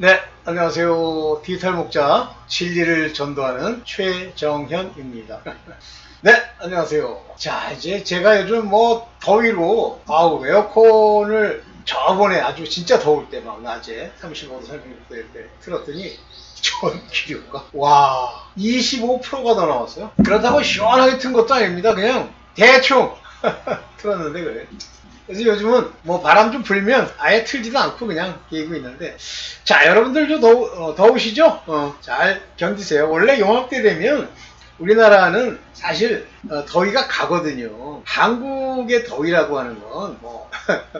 네, 안녕하세요. 디지털 목자 진리를 전도하는 최정현입니다. 네, 안녕하세요. 자, 이제 제가 요즘 뭐 더위로 에어컨을 저번에 아주 진짜 더울 때 막 낮에 35도, 36도 이렇게 틀었더니 전기료가 25%가 더 나왔어요. 그렇다고 시원하게 튼 것도 아닙니다. 그냥 대충 틀었는데 그래. 그래서 요즘은 뭐 바람 좀 불면 아예 틀지도 않고 그냥 끼고 있는데, 자, 여러분들도 더우시죠? 잘 견디세요. 원래 용합때 되면 우리나라는 사실 더위가 가거든요. 한국의 더위라고 하는 건 뭐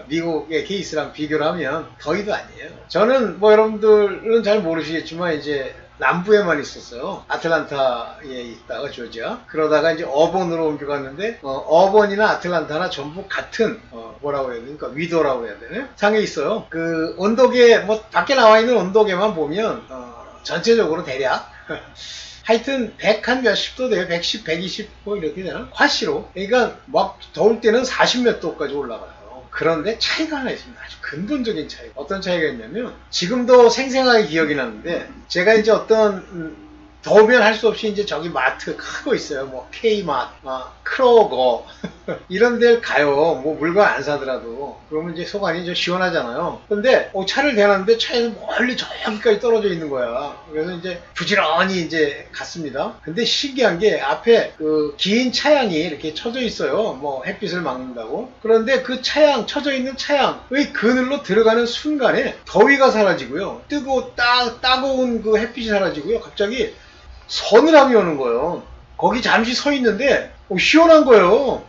미국의 케이스랑 비교를 하면 더위도 아니에요. 저는 뭐 여러분들은 잘 모르시겠지만 이제 남부에만 있었어요. 아틀란타에 있다가 조지아. 그러다가 이제 어번으로 옮겨갔는데 어번이나 아틀란타나 전부 같은 뭐라고 해야 되니까 위도라고 해야 되나? 상에 있어요. 그 온도계 뭐 밖에 나와 있는 온도계만 보면 전체적으로 대략 하여튼 100 한 몇십 도 돼요. 110, 120 뭐 이렇게 되나? 과시로. 그러니까 막 더울 때는 40 몇 도까지 올라가요. 그런데 차이가 하나 있습니다. 아주 근본적인 차이. 어떤 차이가 있냐면 지금도 생생하게 기억이 나는데, 제가 이제 어떤 더우면 할 수 없이 이제 저기 마트 크고 있어요. 뭐 K마트, 크로거 이런 데를 가요. 뭐 물건 안 사더라도. 그러면 이제 속안이 좀 시원하잖아요. 근데 차를 대놨는데 차에서 멀리 저기까지 떨어져 있는 거야. 그래서 이제 부지런히 이제 갔습니다. 근데 신기한 게 앞에 그 긴 차양이 이렇게 쳐져 있어요. 뭐 햇빛을 막는다고. 그런데 그 차양, 쳐져 있는 차양의 그늘로 들어가는 순간에 더위가 사라지고요. 따가운 그 햇빛이 사라지고요. 갑자기 서늘함이 오는 거예요. 거기 잠시 서 있는데 시원한 거예요.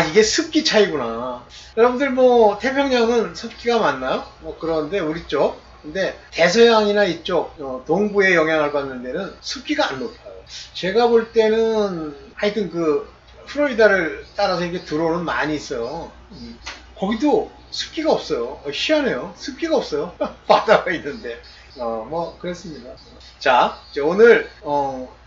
이게 습기 차이구나. 여러분들 뭐 태평양은 습기가 많나요? 뭐 그런데 우리 쪽, 근데 대서양이나 이쪽 동부에 영향을 받는 데는 습기가 안 높아요. 제가 볼 때는 하여튼 그 플로리다를 따라서 이렇게 들어오는 많이 있어요. 거기도 습기가 없어요. 희한해요. 습기가 없어요. 바다가 있는데. 뭐 그렇습니다. 자, 오늘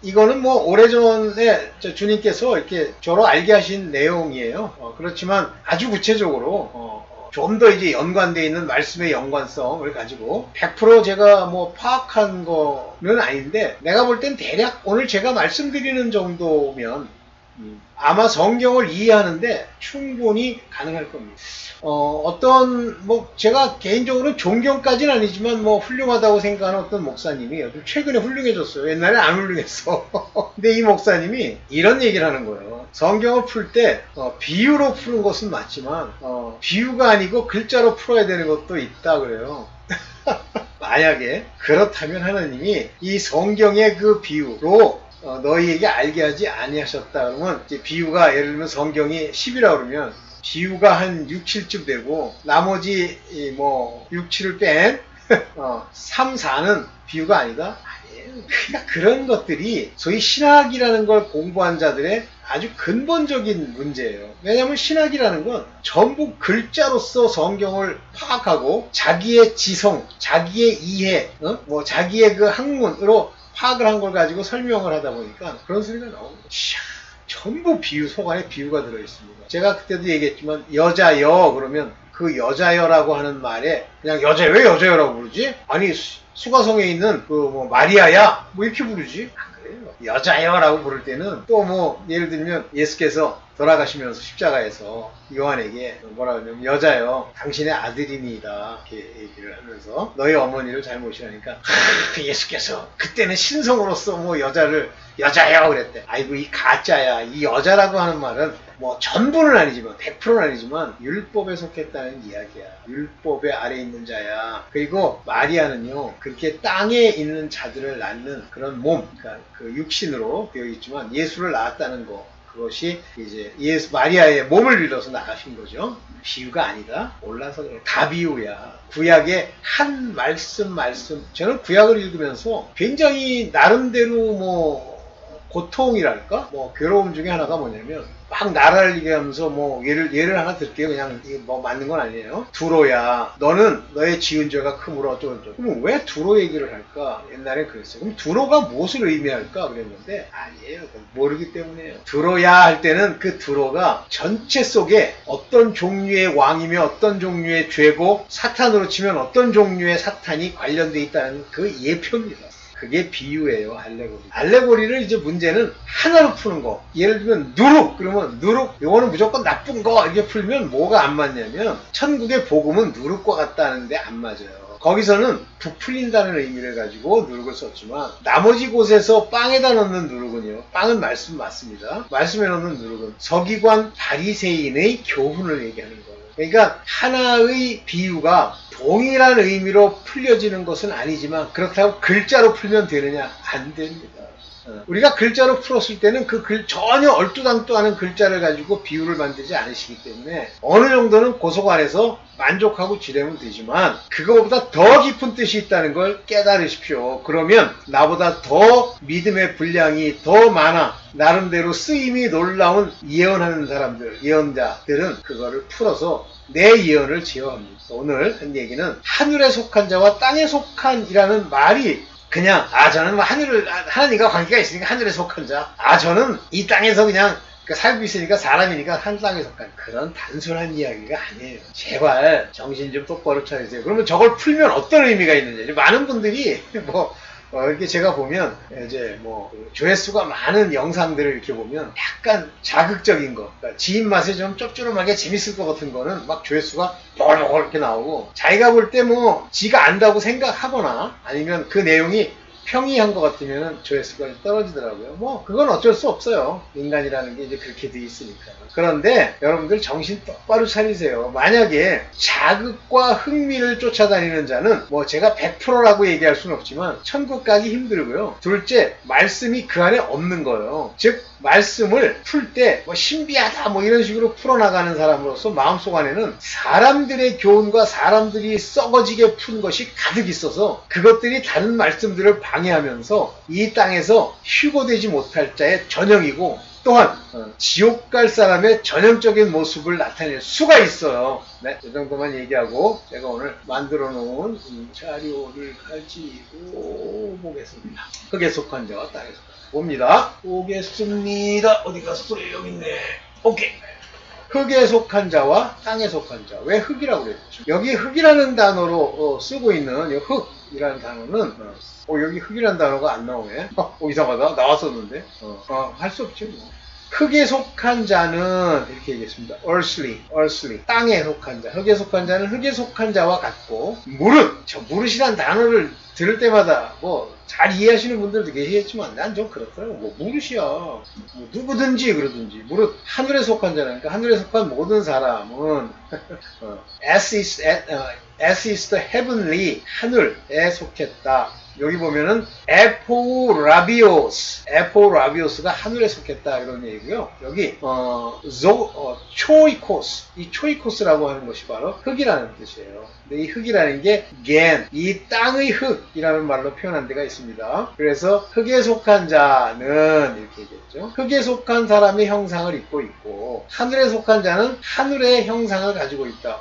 이거는 뭐 오래전에 주님께서 이렇게 저로 알게 하신 내용이에요. 그렇지만 아주 구체적으로 좀 더 이제 연관되어 있는 말씀의 연관성을 가지고 100% 제가 뭐 파악한 거는 아닌데, 내가 볼 땐 대략 오늘 제가 말씀드리는 정도면 아마 성경을 이해하는데 충분히 가능할 겁니다. 뭐 제가 개인적으로는 존경까지는 아니지만 뭐 훌륭하다고 생각하는 어떤 목사님이 요즘 최근에 훌륭해졌어요. 옛날에 안 훌륭했어. 근데 이 목사님이 이런 얘기를 하는 거예요. 성경을 풀 때 비유로 푸는 것은 맞지만 비유가 아니고 글자로 풀어야 되는 것도 있다 그래요. 만약에 그렇다면 하나님이 이 성경의 그 비유로 너희에게 알게 하지 아니하셨다 그러면, 이제 비유가 예를 들면 성경이 10이라 그러면 비유가 한 6, 7쯤 되고 나머지 뭐 6, 7을 뺀 3, 4는 비유가 아니다? 아니에요. 그러니까 그런 것들이 소위 신학이라는 걸 공부한 자들의 아주 근본적인 문제예요. 왜냐하면 신학이라는 건 전부 글자로서 성경을 파악하고 자기의 지성, 자기의 이해, 뭐 자기의 그 학문으로 파악을 한 걸 가지고 설명을 하다 보니까 그런 소리가 나오는 거예요. 전부 비유, 속 안에 비유가 들어있습니다. 제가 그때도 얘기했지만 여자여 그러면 그 여자여라고 하는 말에 그냥 여자여, 왜 여자여라고 부르지? 아니 수가성에 있는 그 뭐 마리아야 뭐 이렇게 부르지? 그래요. 여자여라고 부를 때는 또 뭐 예를 들면 예수께서 돌아가시면서 십자가에서 요한에게 뭐라 그러냐면 여자여 당신의 아들이니이다 이렇게 얘기를 하면서 너희 어머니를 잘 모시라니까 예수께서 그때는 신성으로서 뭐 여자를 여자여 그랬대. 아이고 이 가짜야. 이 여자라고 하는 말은 뭐 전부는 아니지만 100%는 아니지만 율법에 속했다는 이야기야. 율법의 아래 있는 자야. 그리고 마리아는요 그렇게 땅에 있는 자들을 낳는 그런 몸, 그러니까 그 육신으로 되어 있지만 예수를 낳았다는 거, 그것이 이제 마리아의 몸을 빌어서 나가신 거죠. 비유가 아니다. 몰라서 그래. 다 비유야. 구약의 한 말씀. 저는 구약을 읽으면서 굉장히 나름대로 뭐 고통이랄까? 괴로움 중에 하나가 뭐냐면, 막 나라를 얘기하면서 예를 하나 들게요. 그냥 맞는 건 아니에요. 두로야, 너는 너의 지은 죄가 크므로 어쩌고저쩌고. 그럼 왜 두로 얘기를 할까? 옛날에 그랬어요. 그럼 두로가 무엇을 의미할까? 그랬는데 아니에요. 모르기 때문이에요. 두로야 할 때는 그 두로가 전체 속에 어떤 종류의 왕이며 어떤 종류의 죄고, 사탄으로 치면 어떤 종류의 사탄이 관련돼 있다는 그 예표입니다. 그게 비유예요. 알레고리를 이제 문제는 하나로 푸는 거. 예를 들면 누룩, 그러면 누룩, 이거는 무조건 나쁜 거 이렇게 풀면 뭐가 안 맞냐면, 천국의 복음은 누룩과 같다는데 안 맞아요. 거기서는 부풀린다는 의미를 가지고 누룩을 썼지만, 나머지 곳에서 빵에다 넣는 누룩은요, 빵은 말씀 맞습니다. 말씀에 넣는 누룩은 서기관 바리새인의 교훈을 얘기하는 거예요. 그러니까 하나의 비유가 동일한 의미로 풀려지는 것은 아니지만, 그렇다고 글자로 풀면 되느냐? 안 됩니다. 우리가 글자로 풀었을 때는 그 전혀 얼뚜당뚜 않은 글자를 가지고 비유를 만들지 않으시기 때문에 어느 정도는 고소관에서 만족하고 지내면 되지만, 그거보다 더 깊은 뜻이 있다는 걸 깨달으십시오. 그러면 나보다 더 믿음의 분량이 더 많아, 나름대로 쓰임이 놀라운 예언하는 사람들, 예언자들은 그거를 풀어서 내 예언을 제어합니다. 오늘 한 얘기는 하늘에 속한 자와 땅에 속한이라는 말이 그냥 저는 하나님과 관계가 있으니까 하늘에 속한 자, 저는 이 땅에서 그냥 살고 있으니까 사람이니까 한 땅에 속한, 그런 단순한 이야기가 아니에요. 제발 정신 좀 똑바로 차리세요. 그러면 저걸 풀면 어떤 의미가 있는지. 많은 분들이 이렇게 제가 보면 이제 조회수가 많은 영상들을 이렇게 보면 약간 자극적인 거, 그러니까 지 입맛에 좀 짭조름하게 재밌을 것 같은 거는 막 조회수가 뻘뻘 이렇게 나오고, 자기가 볼 때 지가 안다고 생각하거나 아니면 그 내용이 평이한 것 같으면 조회수가 떨어지더라고요. 그건 어쩔 수 없어요. 인간이라는 게 이제 그렇게 돼 있으니까. 그런데 여러분들 정신 똑바로 차리세요. 만약에 자극과 흥미를 쫓아다니는 자는 제가 100%라고 얘기할 수는 없지만 천국 가기 힘들고요. 둘째, 말씀이 그 안에 없는 거예요. 즉 말씀을 풀 때 신비하다 이런 식으로 풀어나가는 사람으로서 마음속 안에는 사람들의 교훈과 사람들이 썩어지게 푼 것이 가득 있어서 그것들이 다른 말씀들을 방해하면서 이 땅에서 휴고되지 못할 자의 전형이고, 또한 지옥 갈 사람의 전형적인 모습을 나타낼 수가 있어요. 네, 이 정도만 얘기하고 제가 오늘 만들어 놓은 이 자료를 가지고 보겠습니다. 흙에 속한 자와 땅에 속한 자 봅니다. 보겠습니다. 어디 갔어? 여기 있네. 오케이. 흙에 속한 자와 땅에 속한 자. 왜 흙이라고 그랬죠? 여기 흙이라는 단어로 쓰고 있는 이 흙이라는 단어는 여기 흙이라는 단어가 안 나오네. 이상하다. 나왔었는데. 할 수 없지 흙에 속한 자는 이렇게 얘기했습니다. earthly, 땅에 속한 자. 흙에 속한 자는 흙에 속한 자와 같고, 무릇이란 단어를 들을 때마다 잘 이해하시는 분들도 계시겠지만 난 좀 그렇더라고. 무릇이야. 누구든지 그러든지. 무릇 하늘에 속한 자는, 그러니까 하늘에 속한 모든 사람은 as is the heavenly, 하늘에 속했다. 여기 보면은 에포라비오스가 하늘에 속했다 이런 얘기고요. 여기 초이코스, 이 초이코스라고 하는 것이 바로 흙이라는 뜻이에요. 근데 이 흙이라는 게 이 땅의 흙이라는 말로 표현한 데가 있습니다. 그래서 흙에 속한 자는 이렇게 얘기했죠. 흙에 속한 사람의 형상을 입고 있고, 하늘에 속한 자는 하늘의 형상을 가지고 있다.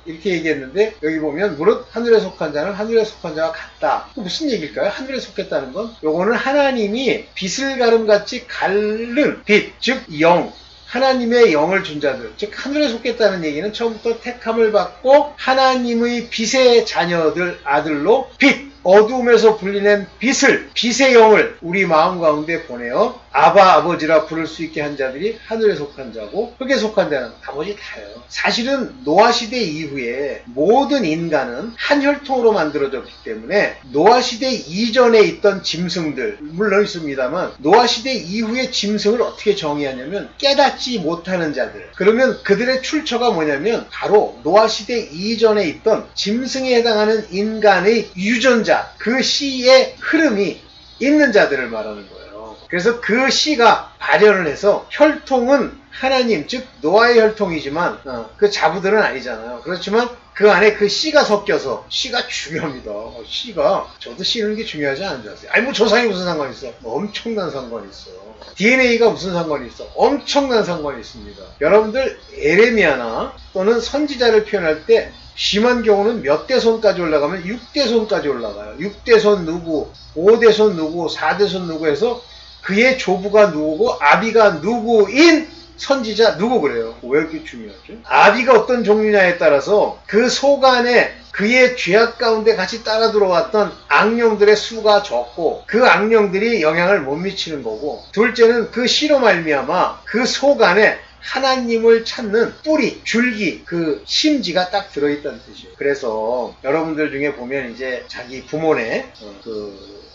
이렇게 얘기했는데, 여기 보면 무릇 하늘에 속한 자는 하늘에 속한 자와 같다. 무슨 얘기일까요? 하늘에 속했다는 건, 요거는 하나님이 빛을 가름같이 갈른 빛, 즉 영, 하나님의 영을 준 자들, 즉 하늘에 속했다는 얘기는 처음부터 택함을 받고 하나님의 빛의 자녀들, 아들로 빛, 어두움에서 분리낸 빛의 영을 우리 마음 가운데 보내어 아버지라 부를 수 있게 한 자들이 하늘에 속한 자고, 흙에 속한 자는 나머지 다예요. 사실은 노아 시대 이후에 모든 인간은 한 혈통으로 만들어졌기 때문에 노아 시대 이전에 있던 짐승들 물론 있습니다만, 노아 시대 이후의 짐승을 어떻게 정의하냐면 깨닫지 못하는 자들. 그러면 그들의 출처가 뭐냐면 바로 노아 시대 이전에 있던 짐승에 해당하는 인간의 유전자, 그 씨의 흐름이 있는 자들을 말하는 거예요. 그래서 그 씨가 발현을 해서, 혈통은 하나님, 즉 노아의 혈통이지만 그 자부들은 아니잖아요. 그렇지만 그 그 안에 그 씨가 섞여서, 씨가 중요합니다. 씨가, 저도 씨는 게 중요하지 않은 줄 아세요? 아니 뭐 조상이 무슨 상관이 있어? 뭐 엄청난 상관이 있어요. DNA가 무슨 상관이 있어? 엄청난 상관이 있습니다. 여러분들 에레미야나 또는 선지자를 표현할 때 심한 경우는 몇 대손까지 올라가면 6대손까지 올라가요. 6대손 누구, 5대손 누구, 4대손 누구 해서 그의 조부가 누구고 아비가 누구인 선지자 누구 그래요. 왜 이렇게 중요하죠? 아비가 어떤 종류냐에 따라서 그 속 안에 그의 죄악 가운데 같이 따라 들어왔던 악령들의 수가 적고 그 악령들이 영향을 못 미치는 거고, 둘째는 그 씨로 말미암아 그 속 안에 하나님을 찾는 뿌리, 줄기, 그 심지가 딱 들어있다는 뜻이에요. 그래서 여러분들 중에 보면 이제 자기 부모네,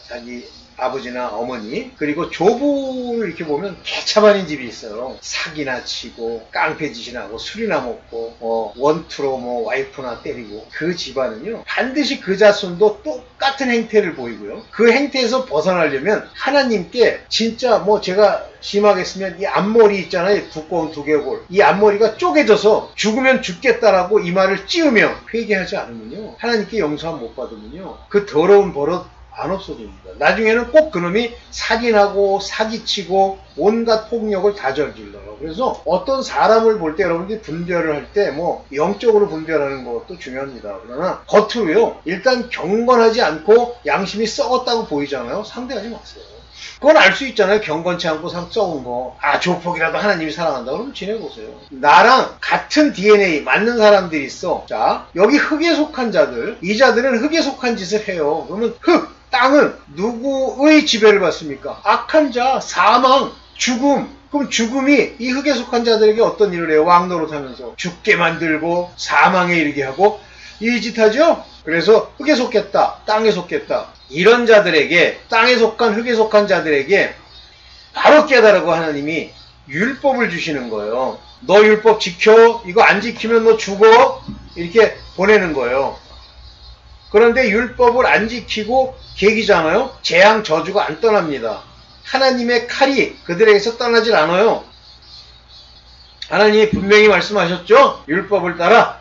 자기 아버지나 어머니, 그리고 조부를 이렇게 보면 개차반인 집이 있어요. 사기나 치고, 깡패짓이나 하고, 술이나 먹고, 원투로 와이프나 때리고. 그 집안은요, 반드시 그 자손도 똑같은 행태를 보이고요. 그 행태에서 벗어나려면 하나님께 진짜 제가 심하게 쓰면 이 앞머리 있잖아요. 두꺼운 두개골. 이 앞머리가 쪼개져서 죽으면 죽겠다라고 이 말을 찌으며 회개하지 않으면요, 하나님께 용서함 못 받으면요, 그 더러운 버릇 안 없어집니다. 나중에는 꼭 그놈이 살인하고 사기치고 온갖 폭력을 다 저질러요. 그래서 어떤 사람을 볼 때 여러분들이 분별을 할 때 영적으로 분별하는 것도 중요합니다. 그러나 겉으로요, 일단 경건하지 않고 양심이 썩었다고 보이잖아요. 상대하지 마세요. 그건 알 수 있잖아요. 경건치 않고 썩은 거. 조폭이라도 하나님이 사랑한다. 그러면 지내보세요. 나랑 같은 DNA 맞는 사람들이 있어. 자, 여기 흙에 속한 자들, 이 자들은 흙에 속한 짓을 해요. 그러면 땅은 누구의 지배를 받습니까? 악한 자, 사망, 죽음. 그럼 죽음이 이 흙에 속한 자들에게 어떤 일을 해요? 왕노릇하면서 죽게 만들고 사망에 이르게 하고 이 짓 하죠? 그래서 흙에 속겠다, 땅에 속겠다. 이런 자들에게, 땅에 속한 흙에 속한 자들에게 바로 깨달으라고 하나님이 율법을 주시는 거예요. 너 율법 지켜, 이거 안 지키면 너 죽어, 이렇게 보내는 거예요. 그런데 율법을 안 지키고 계기잖아요. 재앙 저주가 안 떠납니다. 하나님의 칼이 그들에게서 떠나질 않아요. 하나님이 분명히 말씀하셨죠. 율법을 따라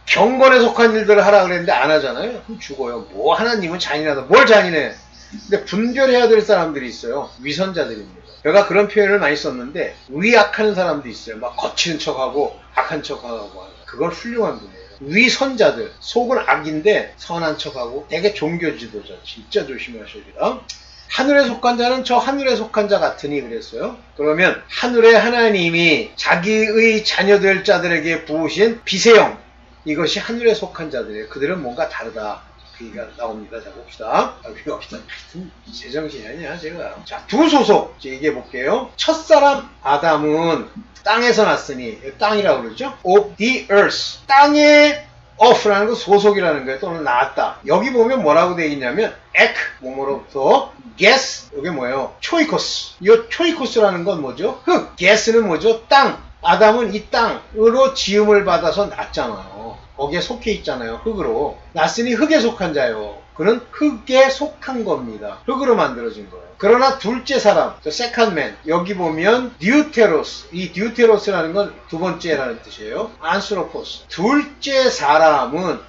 경건에 속한 일들을 하라 그랬는데 안 하잖아요. 그럼 죽어요. 하나님은 잔인하다. 뭘 잔인해? 근데 분별해야 될 사람들이 있어요. 위선자들입니다. 제가 그런 표현을 많이 썼는데 위악하는 사람도 있어요. 막 거치는 척하고 악한 척하고 하는. 그건 훌륭한 분이에요. 위선자들, 속은 악인데 선한 척하고 되게 종교 지도자. 진짜 조심하셔야 돼요. 하늘에 속한 자는 저 하늘에 속한 자 같으니 그랬어요. 그러면 하늘의 하나님이 자기의 자녀될 자들에게 부으신 빛의 영, 이것이 하늘에 속한 자들이에요. 그들은 뭔가 다르다. 그 얘기가 나옵니다. 자, 봅시다. 봅시다. 하여튼 제정신이 아니야, 제가. 자, 두 소속. 이제 얘기해 볼게요. 첫사람 아담은 땅에서 났으니, 땅이라고 그러죠? of the earth. 땅에 of라는 건 소속이라는 거예요. 또는 나왔다. 여기 보면 뭐라고 되어 있냐면, ek, 뭐로부터, ges, 이게 뭐예요? 초이코스. 이 초이코스라는 건 뭐죠? 흙. ges는 뭐죠? 땅. 아담은 이 땅으로 지음을 받아서 났잖아요. 거기에 속해 있잖아요. 흙으로. 났으니 흙에 속한 자요. 그는 흙에 속한 겁니다. 흙으로 만들어진 거예요. 그러나 둘째 사람, second man, 여기 보면 디우테로스, 이 디우테로스라는 건 두 번째라는 뜻이에요. 안스로포스. 둘째 사람은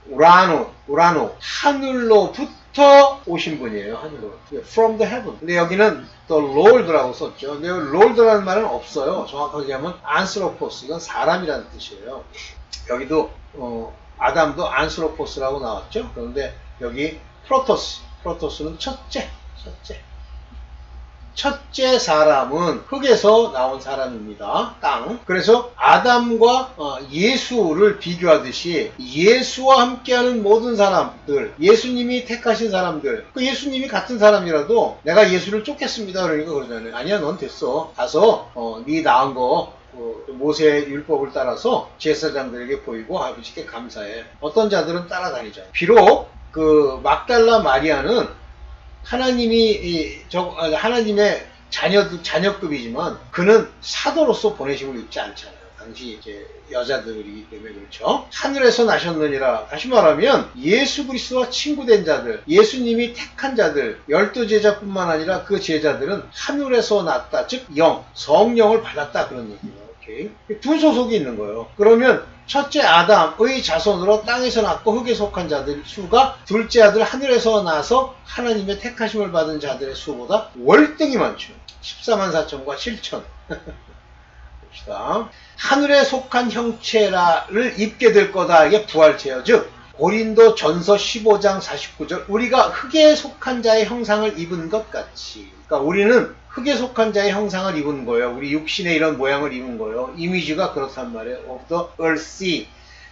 우라노, 하늘로부터 오신 분이에요. 하늘로. From the heaven. 근데 여기는 또 Lord라고 썼죠. 근데 Lord라는 말은 없어요. 정확하게 하면 안스로포스, 이건 사람이라는 뜻이에요. 여기도 아담도 안스로포스라고 나왔죠. 그런데 여기 프로토스는 첫째 사람은 흙에서 나온 사람입니다. 땅. 그래서 아담과 예수를 비교하듯이 예수와 함께하는 모든 사람들, 예수님이 택하신 사람들, 그 예수님이 같은 사람이라도 내가 예수를 쫓겠습니다. 그러니까 그러잖아요. 아니야, 넌 됐어. 가서 네 낳은 거 모세의 율법을 따라서 제사장들에게 보이고 아버지께 감사해. 어떤 자들은 따라다니잖아요. 비록 그 막달라 마리아는 하나님의 자녀급이지만 그는 사도로서 보내심을 입지 않잖아요. 당시 이제 여자들이기 때문에 그렇죠. 하늘에서 나셨느니라. 다시 말하면 예수 그리스도와 친구된 자들, 예수님이 택한 자들, 12제자뿐만 아니라 그 제자들은 하늘에서 났다. 즉 성령을 받았다. 그런 얘기예요. 오케이. 두 소속이 있는 거예요. 그러면 첫째 아담의 자손으로 땅에서 낳고 흙에 속한 자들 수가 둘째 아들 하늘에서 나서 하나님의 택하심을 받은 자들의 수보다 월등히 많죠. 14만 4천과 7천. 봅시다. 하늘에 속한 형체를 입게 될 거다. 이게 부활체요. 즉 고린도 전서 15장 49절 우리가 흙에 속한 자의 형상을 입은 것 같이, 그러니까 우리는 흙에 속한 자의 형상을 입은 거예요. 우리 육신의 이런 모양을 입은 거예요. 이미지가 그렇단 말이에요. of the earthly,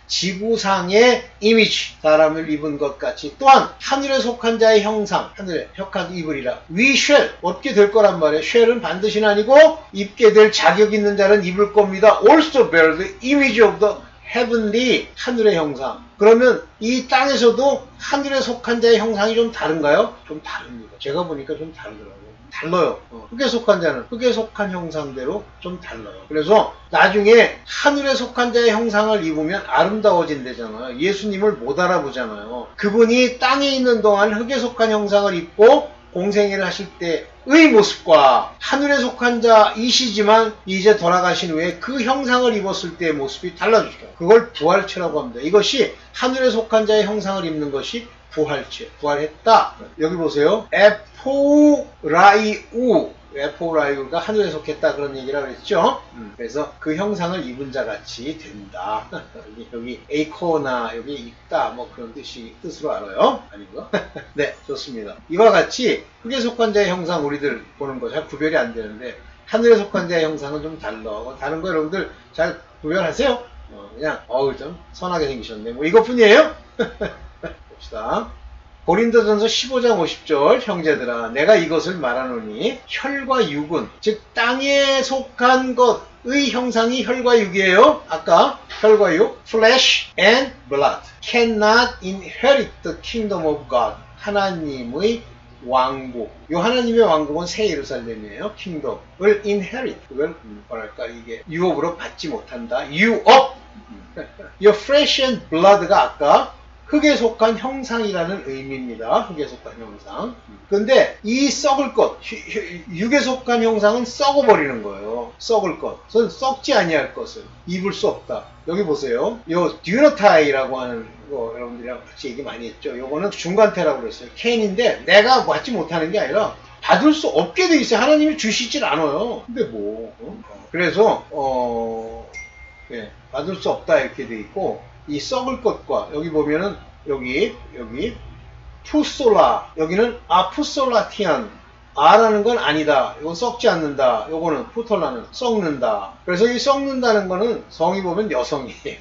지구상의 이미지, 사람을 입은 것 같이 또한 하늘에 속한 자의 형상, 하늘에 혁한 입으리라. we shall, 얻게 될 거란 말이에요. shall은 반드시는 아니고 입게 될 자격 있는 자는 입을 겁니다. also bear the image of the heavenly, 하늘의 형상. 그러면 이 땅에서도 하늘에 속한 자의 형상이 좀 다른가요? 좀 다릅니다. 제가 보니까 좀 다르더라고요. 달라요. 흙에 속한 자는 흙에 속한 형상대로 좀 달라요. 그래서 나중에 하늘에 속한 자의 형상을 입으면 아름다워진대잖아요. 예수님을 못 알아보잖아요. 그분이 땅에 있는 동안 흙에 속한 형상을 입고 공생애를 하실 때의 모습과 하늘에 속한 자이시지만 이제 돌아가신 후에 그 형상을 입었을 때의 모습이 달라지죠. 그걸 부활체라고 합니다. 이것이 하늘에 속한 자의 형상을 입는 것이 부활체, 부활했다. 여기 보세요. 에포라이우, 에포라이우가 하늘에 속했다 그런 얘기라고 했죠. 그래서 그 형상을 입은 자 같이 된다. 여기 에이코나 여기 있다 뭐 그런 뜻으로 알아요. 아니고요. 네, 좋습니다. 이와 같이 흙에 속한 자의 형상 우리들 보는 거 잘 구별이 안 되는데 하늘에 속한 자의 형상은 좀 달라. 다른 거 여러분들 잘 구별하세요. 그냥 좀 선하게 생기셨네. 뭐 이것뿐이에요. 봅시다. 고린도전서 15장 50절 형제들아 내가 이것을 말하노니 혈과 육은 즉 땅에 속한 것의 형상이 혈과 육이에요. 아까 혈과 육 flesh and blood cannot inherit the kingdom of God. 하나님의 왕국. 이 하나님의 왕국은 새 예루살렘이에요. kingdom을 inherit. 그걸 뭐랄까 이게 유업으로 받지 못한다. 유업. Your flesh and blood가 아까 흙에 속한 형상이라는 의미입니다. 흙에 속한 형상. 근데 이 썩을 것, 육에 속한 형상은 썩어버리는 거예요. 썩을 것은 썩지 아니할 것을 입을 수 없다. 여기 보세요. 요 듀너타이라고 하는 거 여러분들이랑 같이 얘기 많이 했죠. 요거는 중간태라고 그랬어요. 캔인데 내가 받지 못하는 게 아니라 받을 수 없게 돼 있어요. 하나님이 주시질 않아요. 근데 뭐 그래서 네, 받을 수 없다 이렇게 돼 있고 이 썩을 것과 여기 보면은 여기 푸솔라 여기는 푸솔라티안 아라는 건 아니다. 이건 썩지 않는다. 요거는 푸톨라는 썩는다. 그래서 이 썩는다는 거는 성이 보면 여성이에요.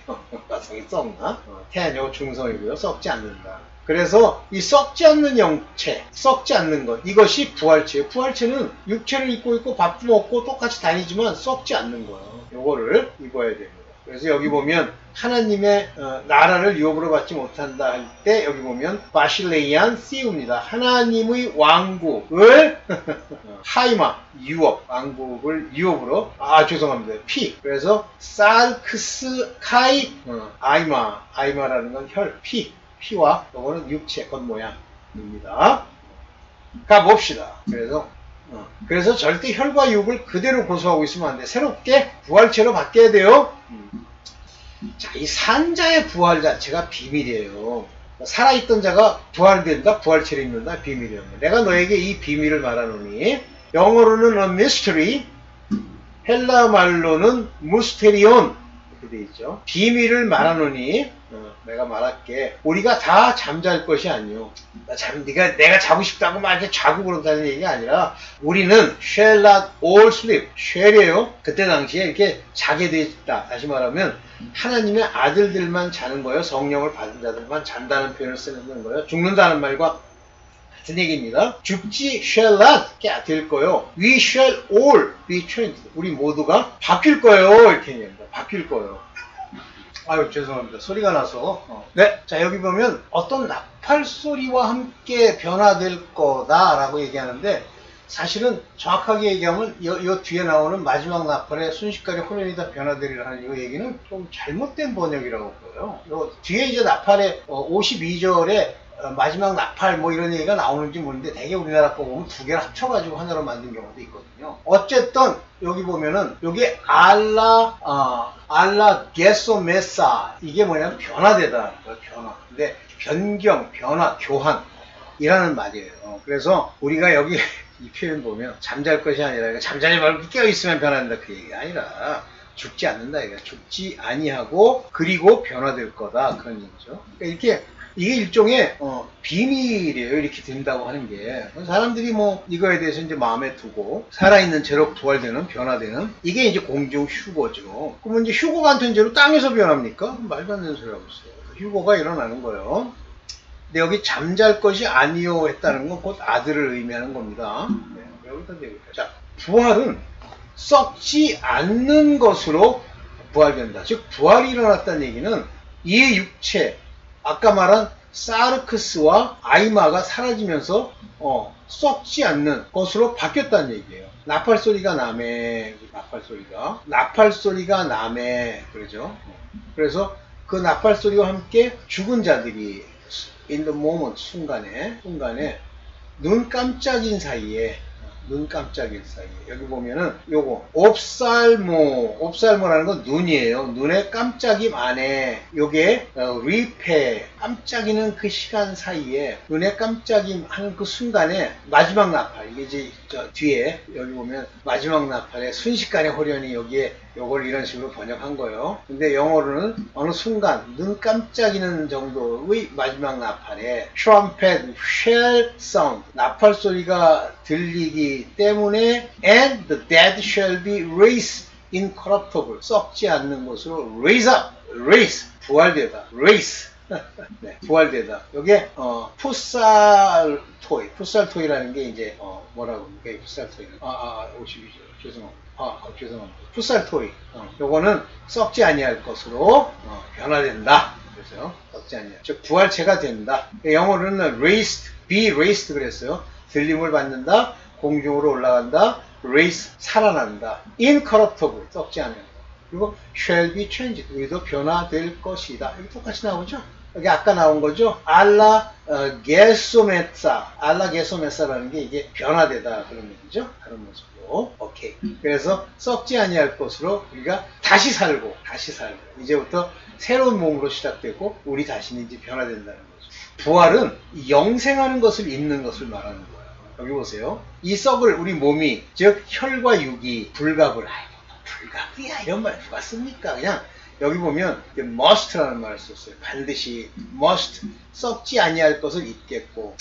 여성이 썩나? 태안 요 중성이고요. 썩지 않는다. 그래서 이 썩지 않는 영체, 썩지 않는 것 이것이 부활체예요. 부활체는 육체를 입고 있고 밥도 먹고 똑같이 다니지만 썩지 않는 거예요. 요거를 입어야 됩니다. 그래서 여기 보면 하나님의 나라를 유업으로 받지 못한다 할 때 여기 보면 바실레이안 시우입니다. 하나님의 왕국을 하이마 유업 왕국을 유업으로 죄송합니다. 피 그래서 살크스카이 아이마라는 건 혈 피와 이거는 육체 겉모양입니다. 가봅시다. 그래서 절대 혈과 육을 그대로 고수하고 있으면 안 돼. 새롭게 부활체로 바뀌어야 돼요. 자, 이 산자의 부활 자체가 비밀이에요. 살아있던 자가 부활된다, 부활체를 입는다, 비밀이에요. 내가 너에게 이 비밀을 말하노니 영어로는 a mystery, 헬라 말로는 무스테리온 이렇게 돼 있죠. 비밀을 말하노니 내가 말할게. 우리가 다 잠잘 것이 아니요. 내가 자고 싶다고 막 이렇게 자고 그런다는 얘기가 아니라 우리는 shall not all sleep. shall이에요. 그때 당시에 이렇게 자게 돼 있다. 다시 말하면 하나님의 아들들만 자는 거예요. 성령을 받은 자들만 잔다는 표현을 쓰는 거예요. 죽는다는 말과 같은 얘기입니다. 죽지 shall not 될 거예요. We shall all be changed. 우리 모두가 바뀔 거예요. 이렇게 얘기합니다. 바뀔 거예요. 죄송합니다. 소리가 나서. 네. 자, 여기 보면 어떤 나팔 소리와 함께 변화될 거다라고 얘기하는데 사실은 정확하게 얘기하면 이 뒤에 나오는 마지막 나팔에 순식간에 호련이 다 변화되리라는 이 얘기는 좀 잘못된 번역이라고 보여요. 요 뒤에 이제 나팔에 52절에 마지막 나팔 뭐 이런 얘기가 나오는지 모르는데 되게 우리나라 거 보면 두 개를 합쳐가지고 하나로 만든 경우도 있거든요. 어쨌든 여기 보면은 여기 알라 게소메사 이게 뭐냐면 변화되다. 변화. 근데 변경, 변화, 교환 이라는 말이에요. 그래서 우리가 여기 이 표현 보면 잠잘 것이 아니라 잠자지 말고 깨어있으면 변화된다 그 얘기가 아니라 죽지 않는다 이거 죽지 아니하고 그리고 변화될 거다 그런 얘기죠. 그러니까 이렇게 이게 일종의 비밀이에요. 이렇게 된다고 하는 게 사람들이 뭐 이거에 대해서 이제 마음에 두고 살아있는 채로 부활되는 변화되는 이게 이제 공중 휴거죠. 그러면 이제 휴거가 안 된 채로 땅에서 변합니까? 말도 안 되는 소리 하고 있어요. 휴거가 일어나는 거예요. 근데 여기 잠잘 것이 아니요 했다는 건 곧 아들을 의미하는 겁니다. 네, 여기다 대고요. 자, 부활은 썩지 않는 것으로 부활된다. 즉 부활이 일어났다는 얘기는 이 육체 아까 말한 사르크스와 아이마가 사라지면서 썩지 않는 것으로 바뀌었다는 얘기예요. 나팔 소리가 나매 나팔 소리가 나매 그러죠. 그래서 그 나팔 소리와 함께 죽은 자들이 in the moment 순간에 눈 깜짝인 사이에 여기 보면은 요거 옵살모라는 건 눈이에요. 눈의 깜짝임 안에 요게 리페 깜짝이는 그 시간 사이에 눈의 깜짝임 하는 그 순간에 마지막 나팔 이게 이제 저 뒤에 여기 보면 마지막 나팔에 순식간에 호련히 여기에 요걸 이런 식으로 번역한 거예요. 근데 영어로는 어느 순간 눈 깜짝이는 정도의 마지막 나팔에 trumpet shall sound 나팔 소리가 들리기 때문에 and the dead shall be raised incorruptible 썩지 않는 것으로 raise 부활되다 raise 네, 부활되다. 이게 풋살토이라는 게 이제 뭐라고 이게 풋살토이는 죄송합니다. 죄송합니다. 풋살토이. 요거는 썩지 아니할 것으로 변화된다. 그래서 썩지 아니할. 즉 부활체가 된다. 영어로는 be raised 그랬어요. 들림을 받는다. 공중으로 올라간다. raise 살아난다. incorruptible 썩지 않는 것. 그리고 shall be changed 우리도 변화될 것이다. 여기 똑같이 나오죠? 여기 아까 나온 거죠? 알라 게소메사라는 게 이게 변화되다 그런 얘기죠? 다른 모습으로. 오케이. 그래서 썩지 아니할 것으로 우리가 다시 살고 이제부터 새로운 몸으로 시작되고 우리 자신이 이제 변화된다는 거죠. 부활은 영생하는 것을 잇는 것을 말하는 거예요. 여기 보세요. 이 썩을 우리 몸이 즉 혈과 육이 불가불이야 이런 말 누가 씁니까? 그냥 여기 보면 must라는 말을 썼어요. 반드시 must 썩지 아니할 것을 잊겠고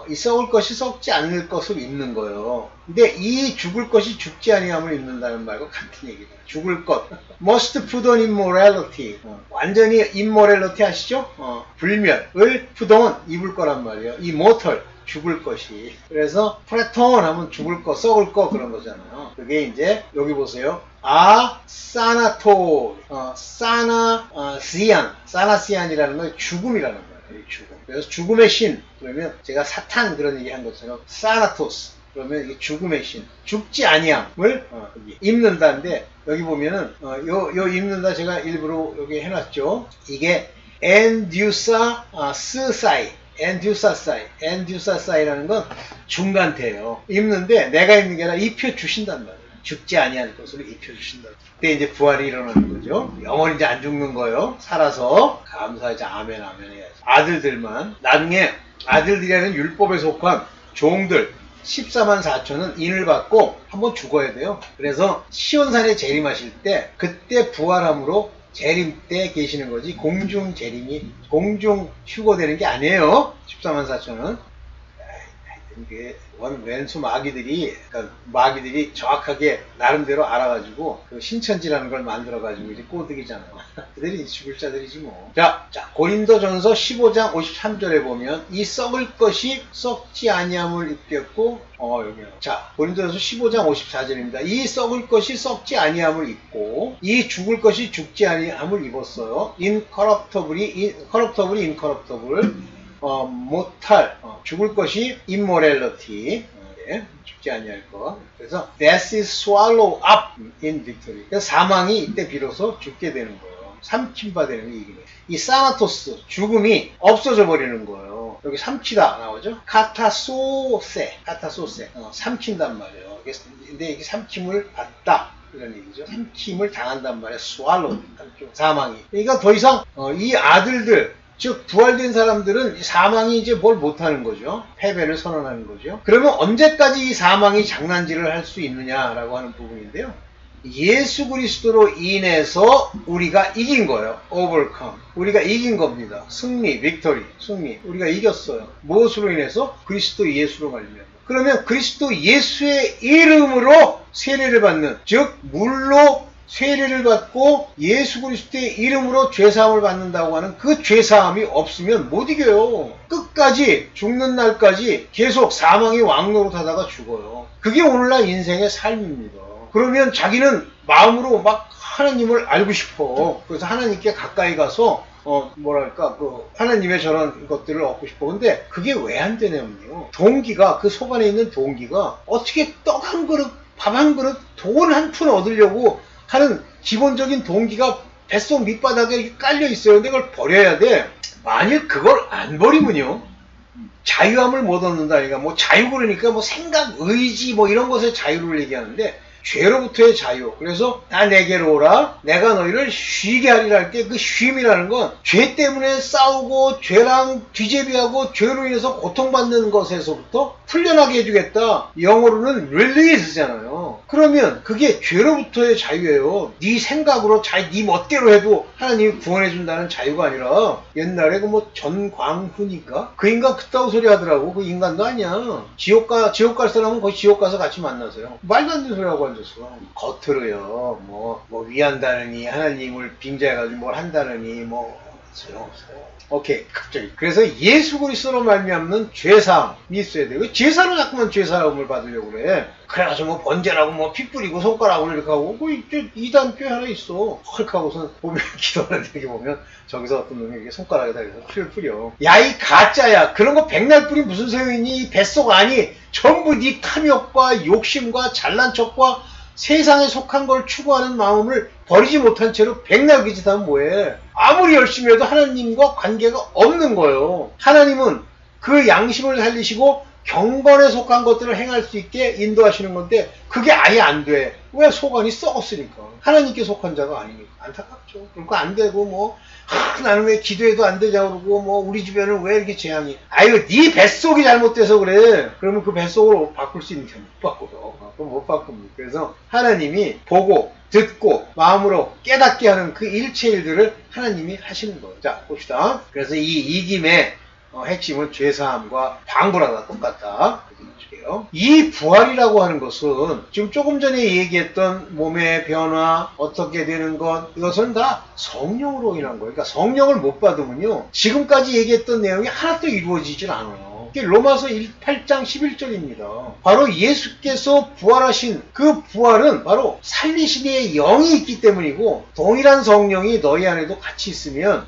이 썩을 것이 썩지 않을 것을 잊는 거예요. 근데 이 죽을 것이 죽지 아니함을 잊는다는 말과 같은 얘기다. 죽을 것 must put on immorality 완전히 immorality 아시죠? 불멸을 put on 입을 거란 말이에요. immortal 죽을 것이 그래서 프레톤 하면 죽을 거 썩을 거 그런 거잖아요. 그게 이제 여기 보세요. 사나시안이라는 건 죽음이라는 거예요. 죽음. 그래서 죽음의 신 그러면 제가 사탄 그런 얘기 한 것처럼 사나토스 그러면 이게 죽음의 신 죽지 아니함을 입는다는데 여기 보면은 요 입는다 제가 일부러 여기 해놨죠. 이게 엔듀사사이라는 건 중간태예요. 입는데 내가 입는 게 아니라 입혀 주신단 말이에요. 죽지 아니할 것으로 입혀 주신다. 그때 이제 부활이 일어나는 거죠. 영원히 이제 안 죽는 거예요. 살아서 감사하지 아멘 해야지. 아들들만 나중에 아들들이라는 율법에 속한 종들 14만 4천은 인을 받고 한번 죽어야 돼요. 그래서 시온산에 재림하실 때 그때 부활함으로 재림 때 계시는 거지 공중 휴거되는 게 아니에요. 14만 4천은 이게 왼수 마귀들이 정확하게 나름대로 알아가지고 그 신천지라는 걸 만들어가지고 이제 꼬드기잖아요. 그들이 죽을 자들이지 뭐. 자 고린도전서 15장 53절에 보면 이 썩을 것이 썩지 아니함을 입겠고 여기요. 자 고린도전서 15장 54절입니다. 이 썩을 것이 썩지 아니함을 입고 이 죽을 것이 죽지 아니함을 입었어요. incorruptible이 incorruptible 못할 죽을 것이 immorality 죽지 아니할 것. 그래서 death is swallowed up in victory. 그래서 사망이 이때 비로소 죽게 되는 거예요. 삼킨바 되는 게 이게. 이 사나토스, 죽음이 없어져 버리는 거예요. 여기 삼키다 나오죠? 카타소세, 삼킨단 말이에요. 근데 이게 삼킴을 받다. 이런 얘기죠. 삼킴을 당한단 말이에요. swallowed, 사망이. 그러니까 더 이상 이 아들들, 즉 부활된 사람들은 사망이 이제 뭘 못하는 거죠. 패배를 선언하는 거죠. 그러면 언제까지 이 사망이 장난질을 할 수 있느냐라고 하는 부분인데요. 예수 그리스도로 인해서 우리가 이긴 거예요. overcome. 우리가 이긴 겁니다. 승리, victory, 승리. 우리가 이겼어요. 무엇으로 인해서? 그리스도 예수로 말미암아. 그러면 그리스도 예수의 이름으로 세례를 받는, 즉 물로 세례를 받고 예수 그리스도의 이름으로 죄사함을 받는다고 하는 그 죄사함이 없으면 못 이겨요. 끝까지 죽는 날까지 계속 사망의 왕노릇하다가 죽어요. 그게 오늘날 인생의 삶입니다. 그러면 자기는 마음으로 막 하나님을 알고 싶어. 그래서 하나님께 가까이 가서 하나님의 저런 것들을 얻고 싶어. 근데 그게 왜 안 되냐면요. 동기가, 그 속 안에 있는 동기가 어떻게 떡 한 그릇, 밥 한 그릇, 돈 한 푼 얻으려고 하는 기본적인 동기가 뱃속 밑바닥에 이렇게 깔려 있어요. 근데 그걸 버려야 돼. 만일 그걸 안 버리면요. 자유함을 못 얻는다. 그러니까 자유 그러니까 생각, 의지 이런 것의 자유를 얘기하는데 죄로부터의 자유. 그래서 다 내게로 오라. 내가 너희를 쉬게 하리라 할 때 그 쉼이라는 건 죄 때문에 싸우고 죄랑 뒤제비하고 죄로 인해서 고통받는 것에서부터 풀려나게 해주겠다. 영어로는 release잖아요. 그러면 그게 죄로부터의 자유예요. 네 생각으로 네 멋대로 해도 하나님이 구원해준다는 자유가 아니라 옛날에 전광훈인가? 그 인간 그따구 소리 하더라고. 그 인간도 아니야. 지옥 갈 사람은 거기 지옥 가서 같이 만나세요. 말도 안 되는 소리 하고 앉았어. 겉으로요. 위한다느니 하나님을 빙자해가지고 뭘 한다느니 소용없어요. 오케이, 갑자기. 그래서 예수 그리스도로 말미암는 죄사함이 있어야 돼요. 제사로 자꾸만 죄사함을 받으려고 그래. 그래가지고 번제라고 피 뿌리고 손가락으로 이렇게 하고 이단표 하나 있어. 헐크 하고선 보면 기도하는 데 보면 저기서 어떤 놈이 이렇게 손가락에다 피를 뿌려. 야, 이 가짜야. 그런 거 백날 뿌리 무슨 소용이니? 이 뱃속 안이 전부 네 탐욕과 욕심과 잘난 척과 세상에 속한 걸 추구하는 마음을 버리지 못한 채로 백날 그 짓 하면 뭐해? 아무리 열심히 해도 하나님과 관계가 없는 거예요. 하나님은 그 양심을 살리시고 경건에 속한 것들을 행할 수 있게 인도하시는 건데 그게 아예 안 돼. 왜? 속 안이 썩었으니까. 하나님께 속한 자가 아니니까. 안타깝죠. 그러니까 안 되고 나는 왜 기도해도 안 되냐고 그러고 우리 주변은 왜 이렇게 재앙이. 아유, 네 뱃속이 잘못돼서 그래. 그러면 그 뱃속으로 바꿀 수 있는 게 못 바꿔요. 그럼 못 바꿉니다. 그래서 하나님이 보고 듣고 마음으로 깨닫게 하는 그 일체 일들을 하나님이 하시는 거예요. 자, 봅시다. 그래서 이 이김의 핵심은 죄사함과 방부라가 똑같다. 이 부활이라고 하는 것은 지금 조금 전에 얘기했던 몸의 변화, 어떻게 되는 것, 이것은 다 성령으로 인한 거예요. 그러니까 성령을 못 받으면요, 지금까지 얘기했던 내용이 하나도 이루어지질 않아요. 이게 로마서 8장 11절입니다. 바로 예수께서 부활하신 그 부활은 바로 살리신 이의 영이 있기 때문이고, 동일한 성령이 너희 안에도 같이 있으면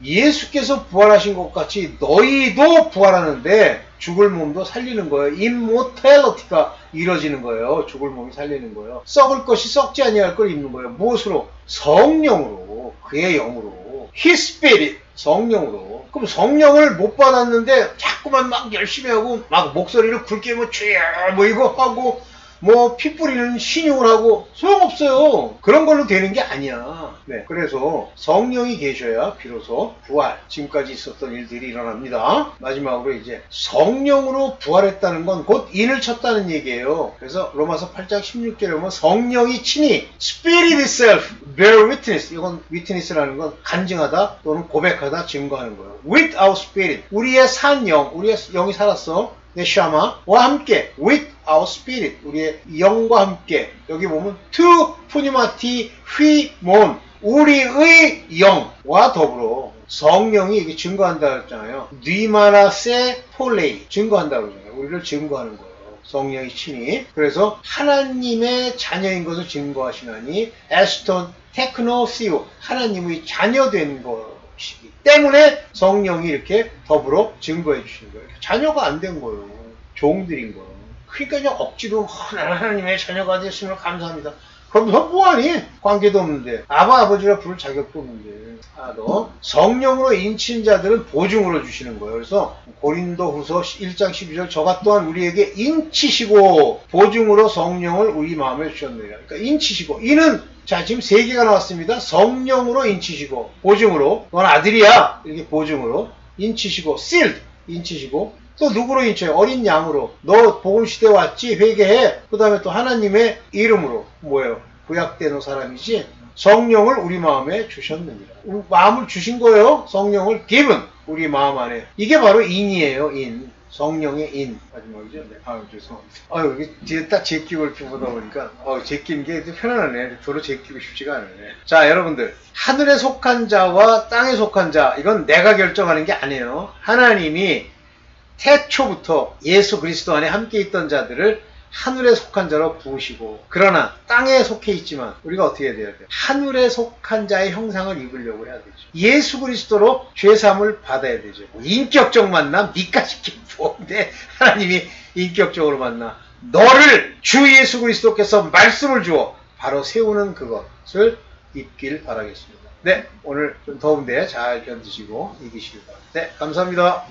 예수께서 부활하신 것 같이 너희도 부활하는데 죽을 몸도 살리는 거예요. immortality가 이루어지는 거예요. 죽을 몸이 살리는 거예요. 썩을 것이 썩지 아니할 걸 입는 거예요. 무엇으로? 성령으로. 그의 영으로. His Spirit. 성령으로. 그럼 성령을 못 받았는데 자꾸만 열심히 하고 목소리를 굵게 주여 이거 하고 피 뿌리는 신용을 하고 소용없어요. 그런 걸로 되는 게 아니야. 네, 그래서 성령이 계셔야 비로소 부활, 지금까지 있었던 일들이 일어납니다. 마지막으로 이제 성령으로 부활했다는 건 곧 인을 쳤다는 얘기예요. 그래서 로마서 8장 16절에 보면 성령이 친히 Spirit itself bear witness. 이건 witness라는 건 간증하다 또는 고백하다, 증거하는 거예요. With our spirit. 우리의 산 영, 우리의 영이 살았어. 네샤마와 함께 with our spirit, 우리의 영과 함께. 여기 보면 to 푸니마티 휘몬, 우리의 영과 더불어 성령이 이게 증거한다 했잖아요. 니마라세 폴레이, 증거한다 그러잖아요. 우리를 증거하는 거예요. 성령이 친히. 그래서 하나님의 자녀인 것을 증거하시나니 에스톤 테크노시오, 하나님의 자녀된 것이기 때문에 성령이 이렇게 더불어 증거해 주시는 거예요. 자녀가 안 된 거예요. 종들인 거예요. 그러니까 그냥 억지로 나는 하나님의 자녀가 됐음을 감사합니다. 그럼 너 뭐하니? 관계도 없는데. 아버지라 부를 자격도 없는데. 너 성령으로 인친 자들은 보증으로 주시는 거예요. 그래서 고린도 후서 1장 12절 저가 또한 우리에게 인치시고 보증으로 성령을 우리 마음에 주셨느니라. 그러니까 인치시고. 이는 자 지금 세 개가 나왔습니다. 성령으로 인치시고 보증으로 넌 아들이야. 이렇게 보증으로 인치시고 sealed 인치시고 또 누구로 인쳐요? 어린 양으로. 너 복음시대 왔지? 회개해. 그 다음에 또 하나님의 이름으로. 뭐예요? 구약된 사람이지? 성령을 우리 마음에 주셨느니라. 마음을 주신 거예요. 성령을 given. 우리 마음 안에. 이게 바로 인이에요. 인. 성령의 인. 마지막이죠? 네. 아유, 죄송합니다. 아유, 여기 뒤에 딱 제끼고 이렇게 보다 보니까, 제끼는 게 편안하네. 도로 제끼고 싶지가 않네. 자, 여러분들. 하늘에 속한 자와 땅에 속한 자. 이건 내가 결정하는 게 아니에요. 하나님이 태초부터 예수 그리스도 안에 함께 있던 자들을 하늘에 속한 자로 부으시고 그러나 땅에 속해 있지만 우리가 어떻게 해야 돼요? 하늘에 속한 자의 형상을 입으려고 해야 되죠. 예수 그리스도로 죄사함을 받아야 되죠. 인격적 만남 니까짓게 뭔데 하나님이 인격적으로 만나 너를 주 예수 그리스도께서 말씀을 주어 바로 세우는 그것을 입길 바라겠습니다. 네, 오늘 좀 더운데 잘 견디시고 이기시길 바랍니다. 네, 감사합니다.